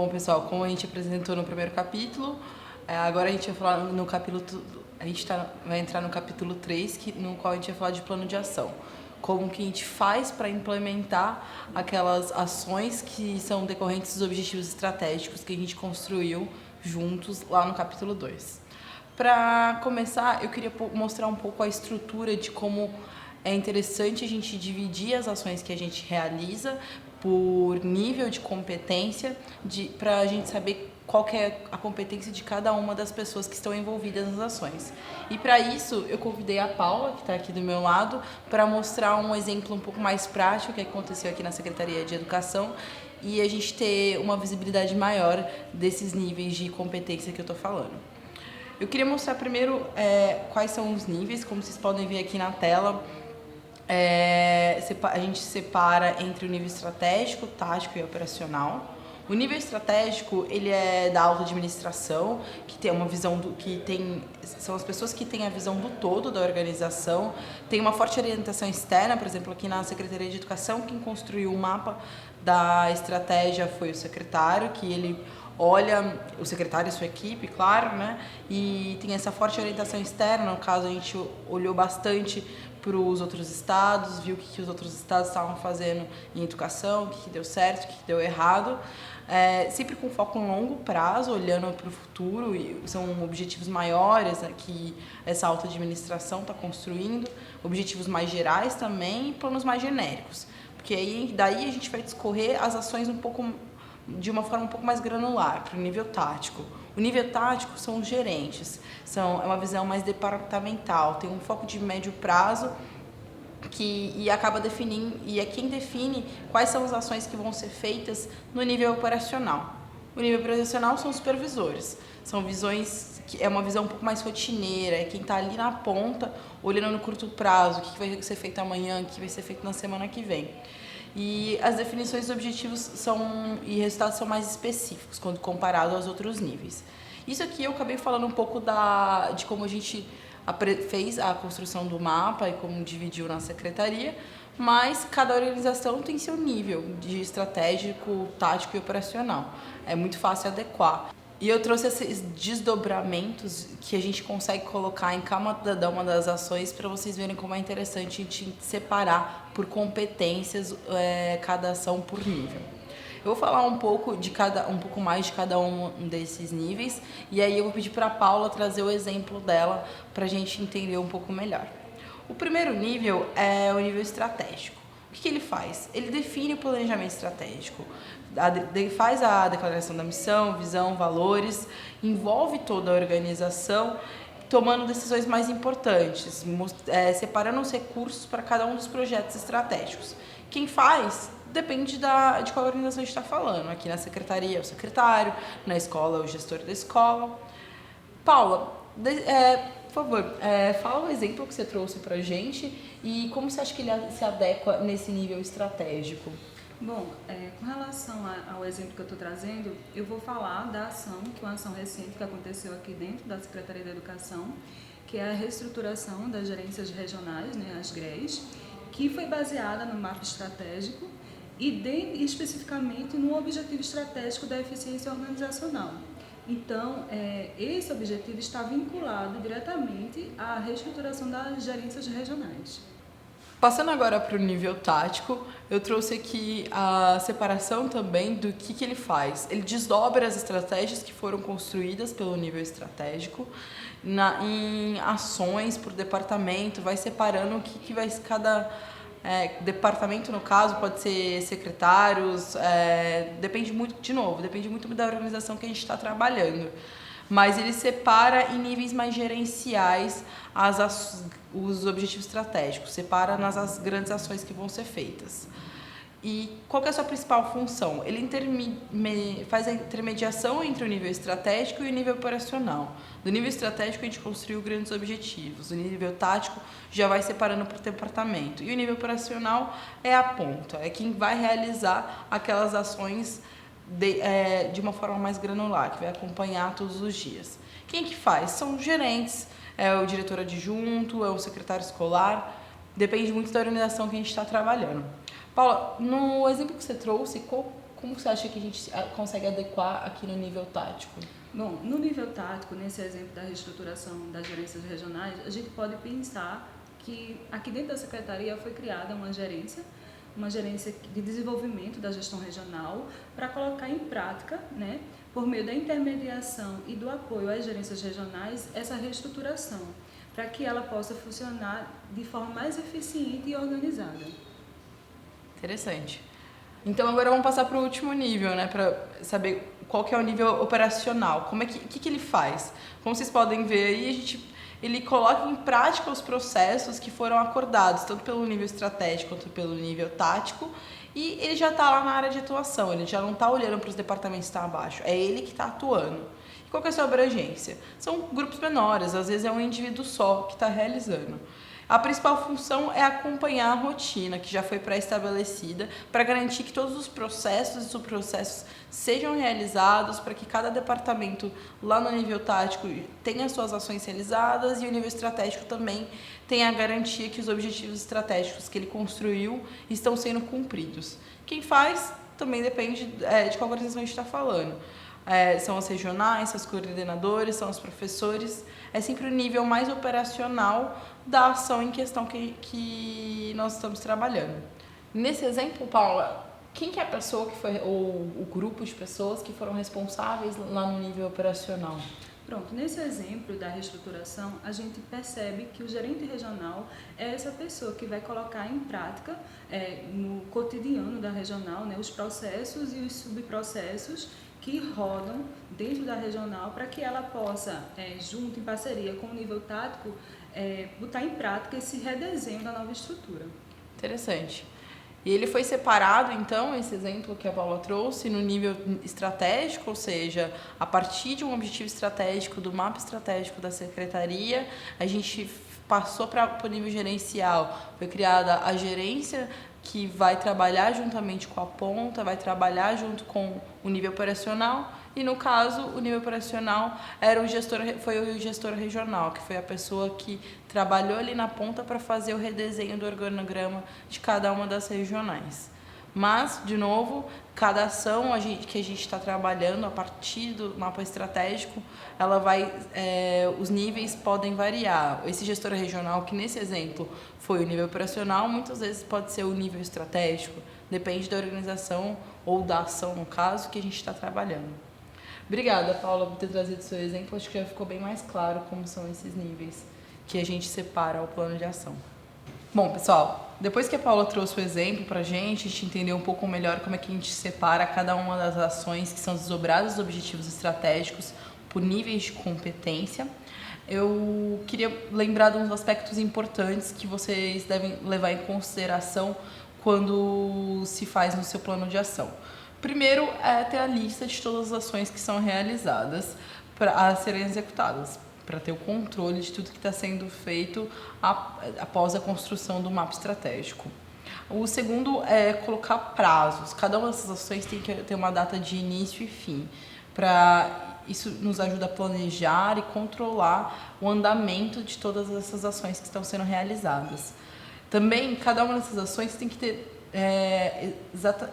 Bom, pessoal, como a gente apresentou no primeiro capítulo, agora a gente vai falar no capítulo... vai entrar no capítulo 3, no qual a gente vai falar de plano de ação. Como que a gente faz para implementar aquelas ações que são decorrentes dos objetivos estratégicos que a gente construiu juntos lá no capítulo 2. Para começar, eu queria mostrar um pouco a estrutura de como é interessante a gente dividir as ações que a gente realiza por nível de competência, para a gente saber qual que é a competência de cada uma das pessoas que estão envolvidas nas ações. E para isso, eu convidei a Paula, que está aqui do meu lado, para mostrar um exemplo um pouco mais prático que aconteceu aqui na Secretaria de Educação e a gente ter uma visibilidade maior desses níveis de competência que eu estou falando. Eu queria mostrar primeiro quais são os níveis, como vocês podem ver aqui na tela. A gente separa entre o nível estratégico, tático e operacional. O nível estratégico, ele é da alta administração, que tem uma visão são as pessoas que têm a visão do todo da organização, tem uma forte orientação externa, por exemplo, aqui na Secretaria de Educação, quem construiu o mapa da estratégia foi o secretário, que ele olha, o secretário e sua equipe, claro, né? E tem essa forte orientação externa, no caso a gente olhou bastante para os outros estados, viu o que os outros estados estavam fazendo em educação, o que deu certo, o que deu errado, sempre com foco em longo prazo, olhando para o futuro, e são objetivos maiores, né, que essa alta administração está construindo, objetivos mais gerais também e planos mais genéricos, porque aí daí a gente vai discorrer as ações de uma forma um pouco mais granular, para o nível tático. O nível tático são os gerentes, é uma visão mais departamental, tem um foco de médio prazo e acaba definindo, e é quem define quais são as ações que vão ser feitas no nível operacional. O nível operacional são os supervisores, são visões que é uma visão um pouco mais rotineira, é quem está ali na ponta, olhando no curto prazo, o que vai ser feito amanhã, o que vai ser feito na semana que vem. E as definições dos objetivos e resultados são mais específicos quando comparado aos outros níveis. Isso aqui eu acabei falando um pouco de como a gente fez a construção do mapa e como dividiu na secretaria, mas cada organização tem seu nível de estratégico, tático e operacional. É muito fácil adequar. E eu trouxe esses desdobramentos que a gente consegue colocar em cada uma das ações para vocês verem como é interessante a gente separar por competências cada ação por nível. Eu vou falar um pouco mais de cada um desses níveis e aí eu vou pedir para a Paula trazer o exemplo dela para a gente entender um pouco melhor. O primeiro nível é o nível estratégico. O que ele faz? Ele define o planejamento estratégico, faz a declaração da missão, visão, valores, envolve toda a organização, tomando decisões mais importantes, separando os recursos para cada um dos projetos estratégicos. Quem faz depende de qual organização a gente está falando. Aqui na secretaria é o secretário, na escola é o gestor da escola. Paula, por favor, fala um exemplo que você trouxe para a gente e como você acha que ele se adequa nesse nível estratégico. Bom, com relação ao exemplo que eu estou trazendo, eu vou falar da ação, que é uma ação recente que aconteceu aqui dentro da Secretaria da Educação, que é a reestruturação das gerências regionais, né, as GREs, que foi baseada no mapa estratégico e especificamente no objetivo estratégico da eficiência organizacional. Então, esse objetivo está vinculado diretamente à reestruturação das gerências regionais. Passando agora para o nível tático, eu trouxe aqui a separação também do que ele faz. Ele desdobra as estratégias que foram construídas pelo nível estratégico em ações por departamento, vai separando o que vai cada departamento, no caso, pode ser secretários, depende muito da organização que a gente está trabalhando. Mas ele separa em níveis mais gerenciais os objetivos estratégicos, separa nas grandes ações que vão ser feitas. E qual que é a sua principal função? Ele faz a intermediação entre o nível estratégico e o nível operacional. Do nível estratégico, a gente construiu grandes objetivos. O nível tático já vai separando por departamento. E o nível operacional é a ponta, é quem vai realizar aquelas ações de uma forma mais granular, que vai acompanhar todos os dias. Quem que faz? São os gerentes, é o diretor adjunto, é o secretário escolar, depende muito da organização que a gente está trabalhando. Paula, no exemplo que você trouxe, qual como você acha que a gente consegue adequar aqui no nível tático? Bom, no nível tático, nesse exemplo da reestruturação das gerências regionais, a gente pode pensar que aqui dentro da Secretaria foi criada uma gerência de desenvolvimento da gestão regional para colocar em prática, né, por meio da intermediação e do apoio às gerências regionais, essa reestruturação, para que ela possa funcionar de forma mais eficiente e organizada. Interessante. Então agora vamos passar para o último nível, né, para saber qual que é o nível operacional, como é que ele faz. Como vocês podem ver aí, ele coloca em prática os processos que foram acordados, tanto pelo nível estratégico quanto pelo nível tático, e ele já está lá na área de atuação, ele já não está olhando para os departamentos que estão abaixo, é ele que está atuando. E qual que é a sua abrangência? São grupos menores, às vezes é um indivíduo só que está realizando. A principal função é acompanhar a rotina que já foi pré-estabelecida para garantir que todos os processos e subprocessos sejam realizados, para que cada departamento lá no nível tático tenha suas ações realizadas e o nível estratégico também tenha a garantia que os objetivos estratégicos que ele construiu estão sendo cumpridos. Quem faz também depende de qual organização a gente está falando. São as regionais, são os coordenadores, são os professores. É sempre o nível mais operacional da ação em questão que nós estamos trabalhando. Nesse exemplo, Paula, quem que é a pessoa que foi, ou o grupo de pessoas que foram responsáveis lá no nível operacional? Pronto, nesse exemplo da reestruturação, a gente percebe que o gerente regional é essa pessoa que vai colocar em prática, no cotidiano da regional, né, os processos e os subprocessos que rodam dentro da regional para que ela possa, junto em parceria com o nível tático, botar em prática esse redesenho da nova estrutura. Interessante. E ele foi separado, então, esse exemplo que a Paula trouxe, no nível estratégico, ou seja, a partir de um objetivo estratégico, do mapa estratégico da Secretaria, a gente passou para o nível gerencial. Foi criada a gerência, que vai trabalhar juntamente com a ponta, vai trabalhar junto com o nível operacional, e no caso, o nível operacional foi o gestor regional, que foi a pessoa que trabalhou ali na ponta para fazer o redesenho do organograma de cada uma das regionais. Mas, de novo, cada ação que a gente está trabalhando a partir do mapa estratégico, os níveis podem variar. Esse gestor regional, que nesse exemplo foi o nível operacional, muitas vezes pode ser o nível estratégico, depende da organização ou da ação, no caso, que a gente está trabalhando. Obrigada, Paula, por ter trazido o seu exemplo. Acho que já ficou bem mais claro como são esses níveis que a gente separa o plano de ação. Bom, pessoal, depois que a Paula trouxe o exemplo para a gente entendeu um pouco melhor como é que a gente separa cada uma das ações que são desdobradas dos objetivos estratégicos por níveis de competência. Eu queria lembrar de uns aspectos importantes que vocês devem levar em consideração quando se faz no seu plano de ação. Primeiro é ter a lista de todas as ações que são realizadas a serem executadas, para ter o controle de tudo que está sendo feito após a construção do mapa estratégico. O segundo é colocar prazos. Cada uma dessas ações tem que ter uma data de início e fim. Isso nos ajuda a planejar e controlar o andamento de todas essas ações que estão sendo realizadas. Também, cada uma dessas ações tem que ter,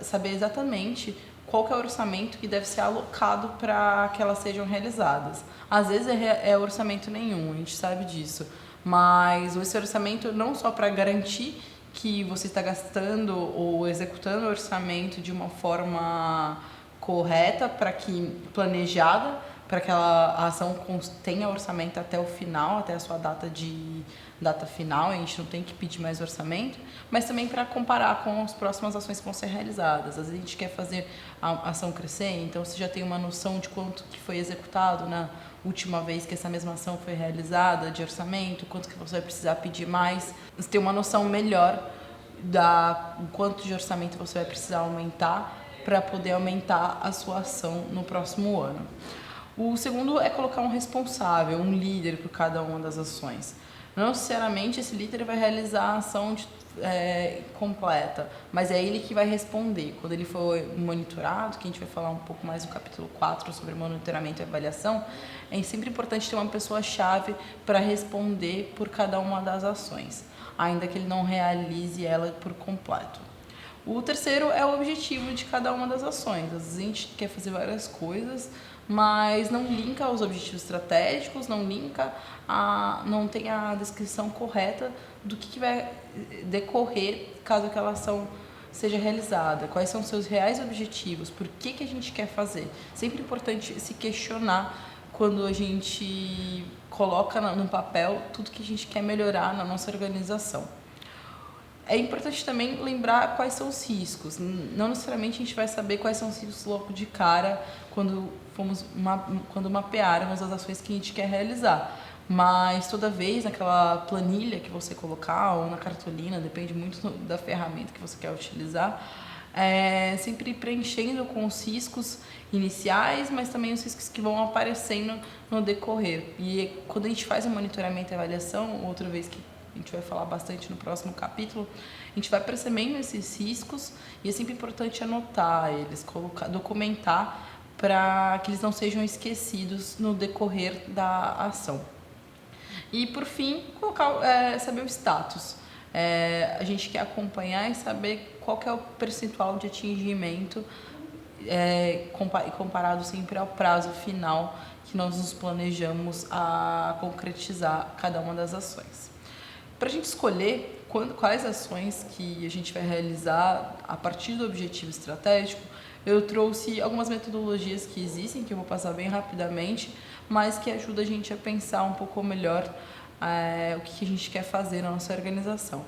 saber exatamente qual que é o orçamento que deve ser alocado para que elas sejam realizadas. Às vezes é orçamento nenhum, a gente sabe disso, mas esse orçamento não só para garantir que você está gastando ou executando o orçamento de uma forma correta, planejada, para que a ação tenha orçamento até o final, até a sua data final, a gente não tem que pedir mais orçamento, mas também para comparar com as próximas ações que vão ser realizadas. Às vezes a gente quer fazer a ação crescer, então você já tem uma noção de quanto que foi executado na última vez que essa mesma ação foi realizada, de orçamento, quanto que você vai precisar pedir mais. Você tem uma noção melhor do quanto de orçamento você vai precisar aumentar para poder aumentar a sua ação no próximo ano. O segundo é colocar um responsável, um líder por cada uma das ações. Não necessariamente esse líder vai realizar a ação completa, mas é ele que vai responder. Quando ele for monitorado, que a gente vai falar um pouco mais no capítulo 4 sobre monitoramento e avaliação, é sempre importante ter uma pessoa-chave para responder por cada uma das ações, ainda que ele não realize ela por completo. O terceiro é o objetivo de cada uma das ações. Às vezes a gente quer fazer várias coisas, mas não linka os objetivos estratégicos, não tem a descrição correta do que vai decorrer caso aquela ação seja realizada, quais são os seus reais objetivos, por que a gente quer fazer. Sempre é importante se questionar quando a gente coloca no papel tudo que a gente quer melhorar na nossa organização. É importante também lembrar quais são os riscos. Não necessariamente a gente vai saber quais são os riscos logo de cara quando mapearmos as ações que a gente quer realizar. Mas toda vez naquela planilha que você colocar ou na cartolina, depende muito da ferramenta que você quer utilizar, sempre preenchendo com os riscos iniciais, mas também os riscos que vão aparecendo no decorrer. E quando a gente faz o monitoramento e avaliação, outra vez que a gente vai falar bastante no próximo capítulo, a gente vai percebendo esses riscos e é sempre importante anotar eles, documentar para que eles não sejam esquecidos no decorrer da ação. E, por fim, saber o status. A gente quer acompanhar e saber qual que é o percentual de atingimento comparado sempre ao prazo final que nós nos planejamos a concretizar cada uma das ações. Para a gente escolher quais ações que a gente vai realizar a partir do objetivo estratégico, eu trouxe algumas metodologias que existem, que eu vou passar bem rapidamente, mas que ajudam a gente a pensar um pouco melhor o que a gente quer fazer na nossa organização.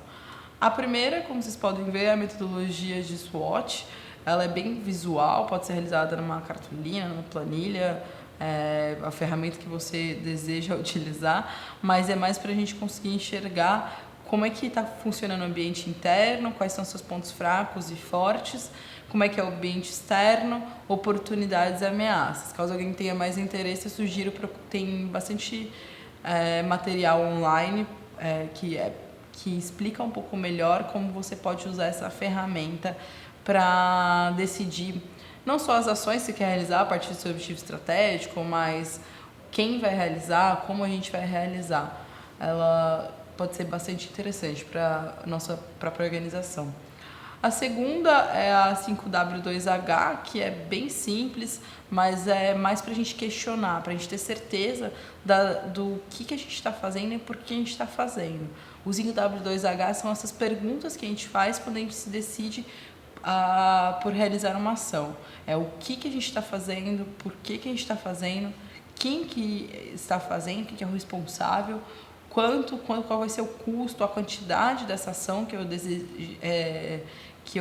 A primeira, como vocês podem ver, é a metodologia de SWOT. Ela é bem visual, pode ser realizada numa cartolina, numa planilha, a ferramenta que você deseja utilizar, mas é mais para a gente conseguir enxergar como é que está funcionando o ambiente interno, quais são seus pontos fracos e fortes, como é que é o ambiente externo, oportunidades e ameaças. Caso alguém tenha mais interesse, eu sugiro, tem bastante material online que explica um pouco melhor como você pode usar essa ferramenta para decidir não só as ações que você quer realizar a partir do seu objetivo estratégico, mas quem vai realizar, como a gente vai realizar. Ela pode ser bastante interessante para a nossa própria organização. A segunda é a 5W2H, que é bem simples, mas é mais para a gente questionar, para a gente ter certeza do que a gente está fazendo e por que a gente está fazendo. O 5W2H são essas perguntas que a gente faz quando a gente se decide por realizar uma ação. É o que a gente está fazendo, por que a gente está fazendo, quem que está fazendo, quem que é o responsável, qual vai ser o custo, a quantidade dessa ação que eu desejo, que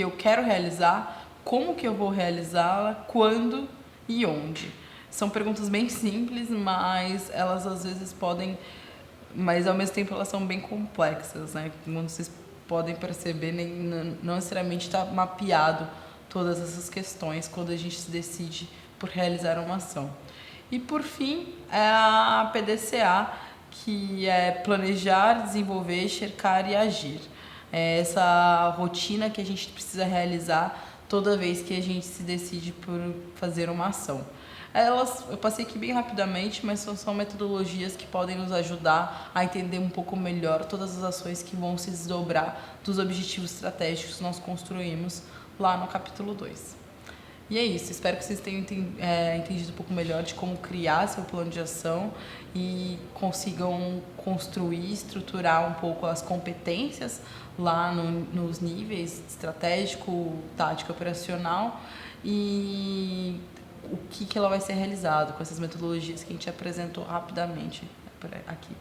eu quero realizar, como que eu vou realizá-la, quando e onde. São perguntas bem simples, mas elas às vezes mas ao mesmo tempo elas são bem complexas, né? Como vocês podem perceber, não necessariamente está mapeado todas essas questões quando a gente se decide por realizar uma ação. E por fim, é a PDCA, que é planejar, desenvolver, cercar e agir. É essa rotina que a gente precisa realizar toda vez que a gente se decide por fazer uma ação. Eu passei aqui bem rapidamente, mas são metodologias que podem nos ajudar a entender um pouco melhor todas as ações que vão se desdobrar dos objetivos estratégicos que nós construímos lá no capítulo 2. E é isso, espero que vocês tenham entendido um pouco melhor de como criar seu plano de ação e consigam construir, estruturar um pouco as competências lá nos níveis estratégico, tático e operacional e o que ela vai ser realizado com essas metodologias que a gente apresentou rapidamente aqui.